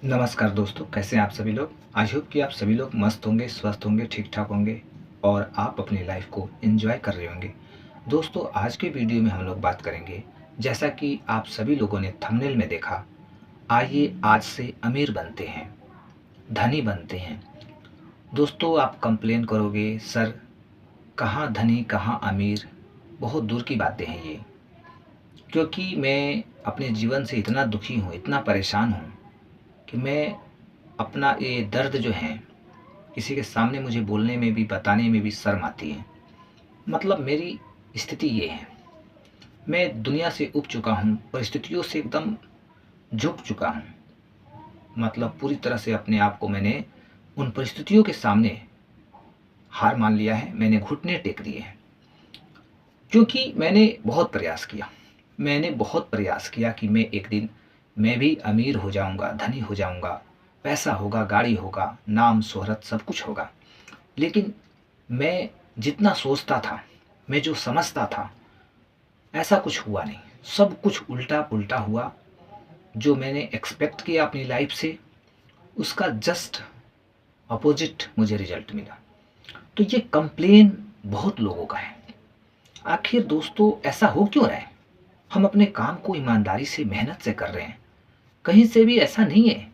नमस्कार दोस्तों, कैसे हैं आप सभी लोग। आई होप कि आप सभी लोग मस्त होंगे, स्वस्थ होंगे, ठीक ठाक होंगे और आप अपनी लाइफ को एंजॉय कर रहे होंगे। दोस्तों, आज के वीडियो में हम लोग बात करेंगे, जैसा कि आप सभी लोगों ने थंबनेल में देखा, आइए आज से अमीर बनते हैं, धनी बनते हैं। दोस्तों, आप कंप्लेन करोगे, सर कहाँ धनी कहाँ अमीर, बहुत दूर की बातें हैं ये। क्योंकि मैं अपने जीवन से इतना दुखी हूँ, इतना परेशान हूँ कि मैं अपना ये दर्द जो है किसी के सामने मुझे बोलने में भी, बताने में भी शर्म आती है। मतलब मेरी स्थिति ये है, मैं दुनिया से उब चुका हूँ, परिस्थितियों से एकदम झुक चुका हूँ। मतलब पूरी तरह से अपने आप को मैंने उन परिस्थितियों के सामने हार मान लिया है, मैंने घुटने टेक लिए हैं। क्योंकि मैंने बहुत प्रयास किया कि मैं एक दिन मैं भी अमीर हो जाऊंगा, धनी हो जाऊंगा, पैसा होगा, गाड़ी होगा, नाम शोहरत सब कुछ होगा। लेकिन मैं जितना सोचता था, मैं जो समझता था, ऐसा कुछ हुआ नहीं। सब कुछ उल्टा पुल्टा हुआ। जो मैंने एक्सपेक्ट किया अपनी लाइफ से, उसका जस्ट अपोजिट मुझे रिजल्ट मिला। तो ये कंप्लेन बहुत लोगों का है। आखिर दोस्तों, ऐसा हो क्यों रहा है? हम अपने काम को ईमानदारी से, मेहनत से कर रहे हैं। कहीं से भी ऐसा नहीं है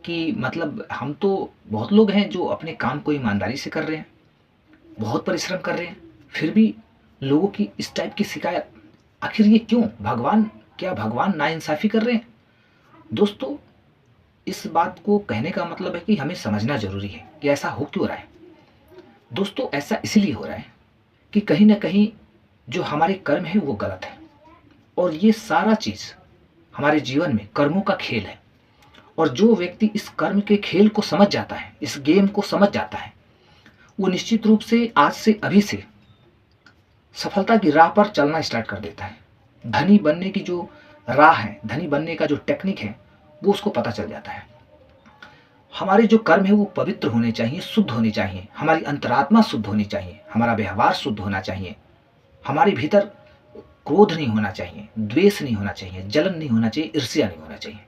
कि मतलब हम तो बहुत लोग हैं जो अपने काम को ईमानदारी से कर रहे हैं, बहुत परिश्रम कर रहे हैं, फिर भी लोगों की इस टाइप की शिकायत। आखिर ये क्यों? क्या भगवान नाइंसाफ़ी कर रहे हैं? दोस्तों, इस बात को कहने का मतलब है कि हमें समझना ज़रूरी है कि ऐसा हो क्यों रहा है। दोस्तों, ऐसा इसलिए हो रहा है कि कहीं न कहीं जो हमारे कर्म है वो गलत है। और ये सारा चीज़ हमारे जीवन में कर्मों का खेल है। और जो व्यक्ति इस कर्म के खेल को समझ जाता है, इस गेम को समझ जाता है, वो निश्चित रूप से आज से, अभी से सफलता की राह पर चलना स्टार्ट कर देता है। धनी बनने की जो राह है, धनी बनने का जो टेक्निक है, वो उसको पता चल जाता है। हमारे जो कर्म है वो पवित्र होने चाहिए, शुद्ध होने चाहिए, हमारी अंतरात्मा शुद्ध होनी चाहिए, हमारा व्यवहार शुद्ध होना चाहिए, हमारे भीतर क्रोध नहीं होना चाहिए, द्वेष नहीं होना चाहिए, जलन नहीं होना चाहिए, ईर्ष्या नहीं होना चाहिए।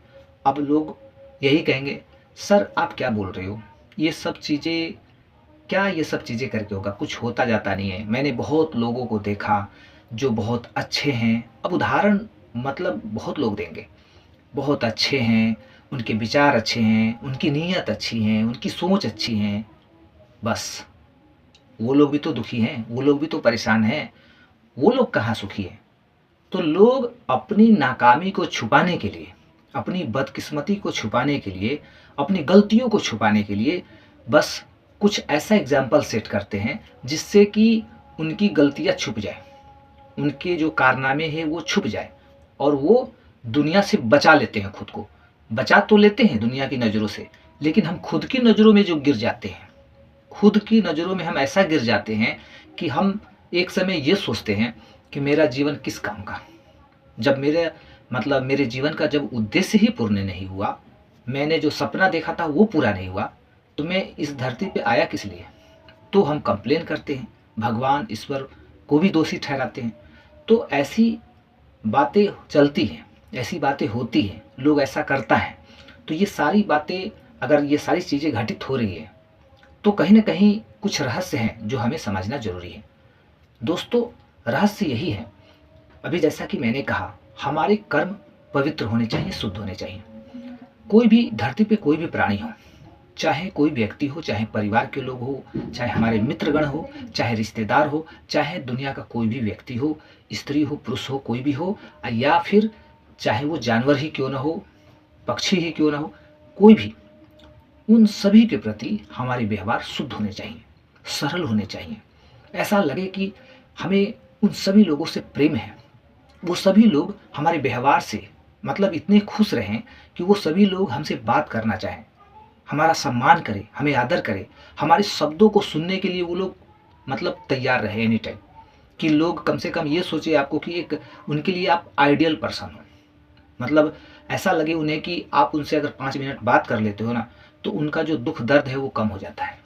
अब लोग यही कहेंगे, सर आप क्या बोल रहे हो, ये सब चीज़ें, क्या ये सब चीज़ें करके होगा? कुछ होता जाता नहीं है। मैंने बहुत लोगों को देखा जो बहुत अच्छे हैं। अब उदाहरण मतलब बहुत लोग देंगे, बहुत अच्छे हैं, उनके विचार अच्छे हैं, उनकी नीयत अच्छी है, उनकी सोच अच्छी है, बस वो लोग भी तो दुखी हैं, वो लोग भी तो परेशान हैं, वो लोग कहाँ सुखी हैं? तो लोग अपनी नाकामी को छुपाने के लिए, अपनी बदकिस्मती को छुपाने के लिए, अपनी गलतियों को छुपाने के लिए बस कुछ ऐसा एग्जाम्पल सेट करते हैं जिससे कि उनकी गलतियाँ छुप जाए, उनके जो कारनामे हैं वो छुप जाए और वो दुनिया से बचा लेते हैं खुद को। बचा तो लेते हैं दुनिया की नज़रों से, लेकिन हम खुद की नज़रों में जो गिर जाते हैं, खुद की नज़रों में हम ऐसा गिर जाते हैं कि हम एक समय ये सोचते हैं कि मेरा जीवन किस काम का। जब मेरे जीवन का जब उद्देश्य ही पूर्ण नहीं हुआ, मैंने जो सपना देखा था वो पूरा नहीं हुआ, तो मैं इस धरती पे आया किस लिए? तो हम कंप्लेन करते हैं, भगवान ईश्वर को भी दोषी ठहराते हैं। तो ऐसी बातें चलती हैं, ऐसी बातें होती हैं, लोग ऐसा करता है। तो ये सारी बातें, अगर ये सारी चीज़ें घटित हो रही है, तो कहीं न कहीं कुछ रहस्य हैं जो हमें समझना ज़रूरी है। दोस्तों, रहस्य यही है, अभी जैसा कि मैंने कहा, हमारे कर्म पवित्र होने चाहिए, शुद्ध होने चाहिए। कोई भी धरती पे कोई भी प्राणी हो, चाहे कोई व्यक्ति हो, चाहे परिवार के लोग हो, चाहे हमारे मित्रगण हो, चाहे रिश्तेदार हो, चाहे दुनिया का कोई भी व्यक्ति हो, स्त्री हो, पुरुष हो, कोई भी हो, या फिर चाहे वो जानवर ही क्यों ना हो, पक्षी ही क्यों ना हो, कोई भी, उन सभी के प्रति हमारे व्यवहार शुद्ध होने चाहिए, सरल होने चाहिए। ऐसा लगे कि हमें उन सभी लोगों से प्रेम है, वो सभी लोग हमारे व्यवहार से मतलब इतने खुश रहें कि वो सभी लोग हमसे बात करना चाहें, हमारा सम्मान करें, हमें आदर करें, हमारे शब्दों को सुनने के लिए वो लोग मतलब तैयार रहे एनी टाइम। कि लोग कम से कम ये सोचे आपको कि एक उनके लिए आप आइडियल पर्सन हो। मतलब ऐसा लगे उन्हें कि आप उनसे अगर 5 मिनट बात कर लेते हो ना, तो उनका जो दुख दर्द है वो कम हो जाता है।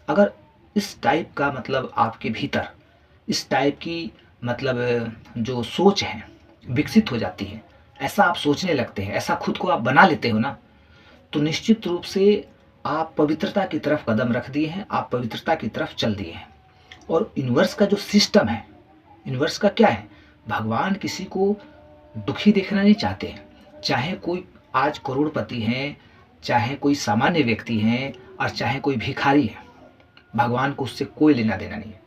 अगर इस टाइप का मतलब आपके भीतर इस टाइप की मतलब जो सोच है विकसित हो जाती है, ऐसा आप सोचने लगते हैं, ऐसा खुद को आप बना लेते हो ना, तो निश्चित रूप से आप पवित्रता की तरफ कदम रख दिए हैं, आप पवित्रता की तरफ चल दिए हैं। और यूनिवर्स का जो सिस्टम है, यूनिवर्स का क्या है, भगवान किसी को दुखी देखना नहीं चाहते हैं। चाहे कोई आज करोड़पति हैं, चाहे कोई सामान्य व्यक्ति हैं, और चाहे कोई भिखारी है, भगवान को उससे कोई लेना देना नहीं है।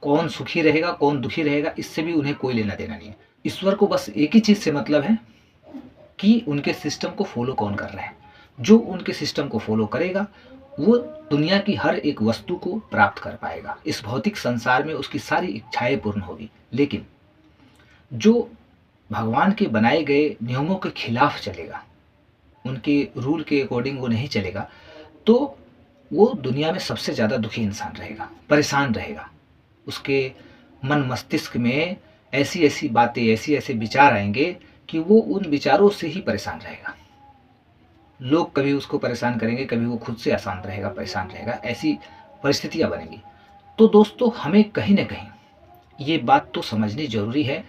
कौन सुखी रहेगा कौन दुखी रहेगा इससे भी उन्हें कोई लेना देना नहीं है। ईश्वर को बस एक ही चीज़ से मतलब है कि उनके सिस्टम को फॉलो कौन कर रहा है। जो उनके सिस्टम को फॉलो करेगा वो दुनिया की हर एक वस्तु को प्राप्त कर पाएगा। इस भौतिक संसार में उसकी सारी इच्छाएं पूर्ण होगी। लेकिन जो भगवान के बनाए गए नियमों के खिलाफ चलेगा, उनके रूल के अकॉर्डिंग वो नहीं चलेगा, तो वो दुनिया में सबसे ज़्यादा दुखी इंसान रहेगा, परेशान रहेगा। उसके मन मस्तिष्क में ऐसी ऐसी बातें, ऐसे ऐसे विचार आएंगे कि वो उन विचारों से ही परेशान रहेगा। लोग कभी उसको परेशान करेंगे, कभी वो खुद से अशांत रहेगा, परेशान रहेगा, ऐसी परिस्थितियां बनेंगी। तो दोस्तों, हमें कहीं ना कहीं ये बात तो समझनी जरूरी है।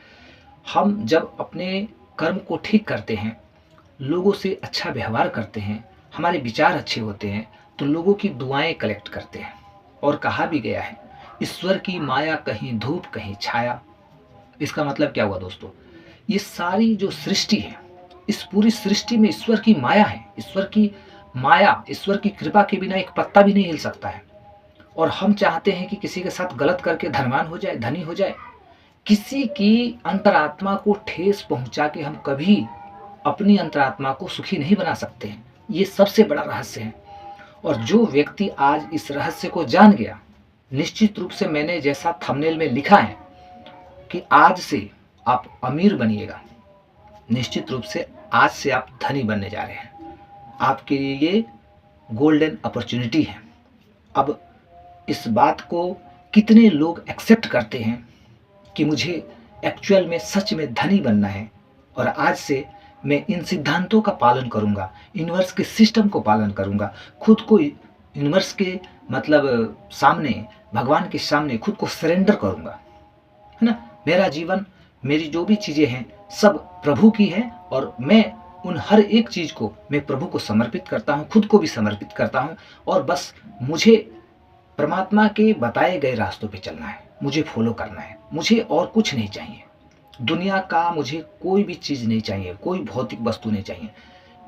हम जब अपने कर्म को ठीक करते हैं, लोगों से अच्छा व्यवहार करते हैं, हमारे विचार अच्छे होते हैं, तो लोगों की दुआएं कलेक्ट करते हैं। और कहा भी गया है, ईश्वर की माया कहीं धूप कहीं छाया। इसका मतलब क्या हुआ दोस्तों, ये सारी जो सृष्टि है, इस पूरी सृष्टि में ईश्वर की माया है। ईश्वर की माया, ईश्वर की कृपा के बिना एक पत्ता भी नहीं हिल सकता है। और हम चाहते हैं कि किसी के साथ गलत करके धनवान हो जाए, धनी हो जाए। किसी की अंतरात्मा को ठेस पहुंचा के हम कभी अपनी अंतरात्मा को सुखी नहीं बना सकते हैं। ये सबसे बड़ा रहस्य है। और जो व्यक्ति आज इस रहस्य को जान गया, निश्चित रूप से मैंने जैसा थंबनेल में लिखा है कि आज से आप अमीर बनिएगा, निश्चित रूप से आज से आप धनी बनने जा रहे हैं। आपके लिए ये गोल्डन अपॉर्चुनिटी है। अब इस बात को कितने लोग एक्सेप्ट करते हैं कि मुझे एक्चुअल में सच में धनी बनना है, और आज से मैं इन सिद्धांतों का पालन करूंगा, यूनिवर्स के सिस्टम को पालन करूंगा, खुद को यूनिवर्स के मतलब सामने, भगवान के सामने खुद को सरेंडर करूंगा, है ना। मेरा जीवन, मेरी जो भी चीज़ें हैं सब प्रभु की है, और मैं उन हर एक चीज़ को मैं प्रभु को समर्पित करता हूँ, खुद को भी समर्पित करता हूँ। और बस मुझे परमात्मा के बताए गए रास्तों पे चलना है, मुझे फॉलो करना है, मुझे और कुछ नहीं चाहिए। दुनिया का मुझे कोई भी चीज़ नहीं चाहिए, कोई भौतिक वस्तु नहीं चाहिए।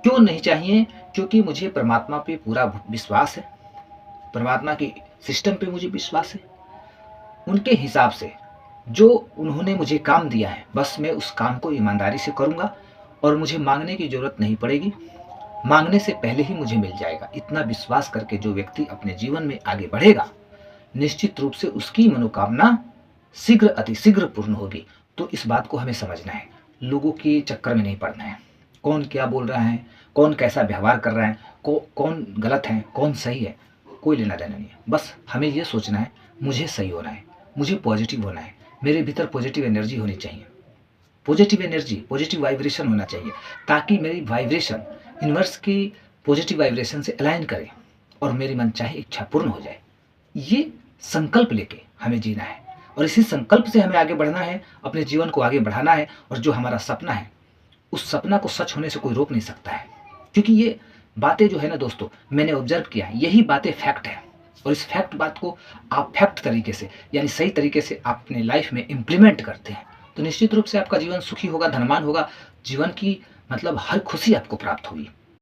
क्यों नहीं चाहिए? क्योंकि मुझे परमात्मा पे पूरा विश्वास है, परमात्मा के सिस्टम पे मुझे विश्वास है। उनके हिसाब से जो उन्होंने मुझे काम दिया है, बस मैं उस काम को ईमानदारी से करूँगा, और मुझे मांगने की ज़रूरत नहीं पड़ेगी, मांगने से पहले ही मुझे मिल जाएगा। इतना विश्वास करके जो व्यक्ति अपने जीवन में आगे बढ़ेगा, निश्चित रूप से उसकी मनोकामना शीघ्र अतिशीघ्र पूर्ण होगी। तो इस बात को हमें समझना है, लोगों के चक्कर में नहीं पड़ना है। कौन क्या बोल रहा है, कौन कैसा व्यवहार कर रहा है, कौन गलत है, कौन सही है, कोई लेना देना नहीं है। बस हमें ये सोचना है, मुझे सही होना है, मुझे पॉजिटिव होना है, मेरे भीतर पॉजिटिव एनर्जी होनी चाहिए, पॉजिटिव एनर्जी, पॉजिटिव वाइब्रेशन होना चाहिए, ताकि मेरी वाइब्रेशन यूनिवर्स की पॉजिटिव वाइब्रेशन से अलाइन करे और मेरी मनचाही इच्छा पूर्ण हो जाए। ये संकल्प लेके हमें जीना है, और इसी संकल्प से हमें आगे बढ़ना है, अपने जीवन को आगे बढ़ाना है। और जो हमारा सपना है, उस सपना को सच होने से कोई रोक नहीं सकता है। क्योंकि ये बातें जो है ना दोस्तों, मैंने ऑब्जर्व किया है, यही बातें फैक्ट है। और इस फैक्ट बात को आप फैक्ट तरीके से, यानी सही तरीके से अपने लाइफ में इम्प्लीमेंट करते हैं, तो निश्चित रूप से आपका जीवन सुखी होगा, धनवान होगा, जीवन की मतलब हर खुशी आपको प्राप्त होगी।